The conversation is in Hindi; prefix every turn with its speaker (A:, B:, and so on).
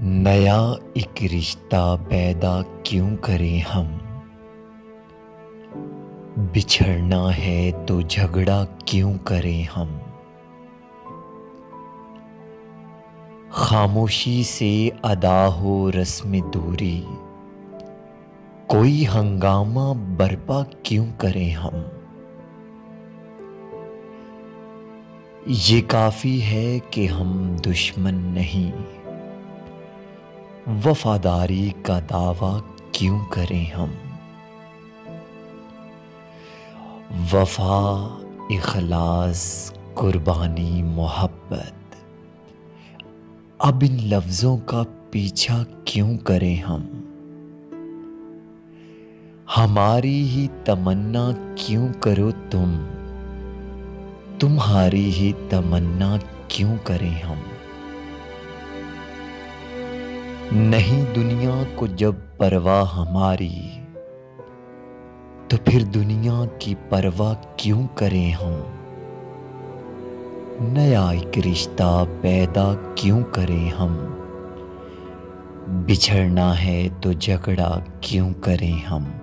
A: नया एक रिश्ता पैदा क्यों करें हम। बिछड़ना है तो झगड़ा क्यों करें हम। खामोशी से अदा हो रस्म दूरी, कोई हंगामा बर्पा क्यों करें हम। ये काफी है कि हम दुश्मन नहीं, वफादारी का दावा क्यों करें हम। वफा, इखलास, कुर्बानी, मोहब्बत, अब इन लफ्जों का पीछा क्यों करें हम। हमारी ही तमन्ना क्यों करो तुम, तुम्हारी ही तमन्ना क्यों करें हम। नहीं दुनिया को जब परवाह हमारी, तो फिर दुनिया की परवाह क्यों करें हम। नया एक रिश्ता पैदा क्यों करें हम। बिछड़ना है तो झगड़ा क्यों करें हम।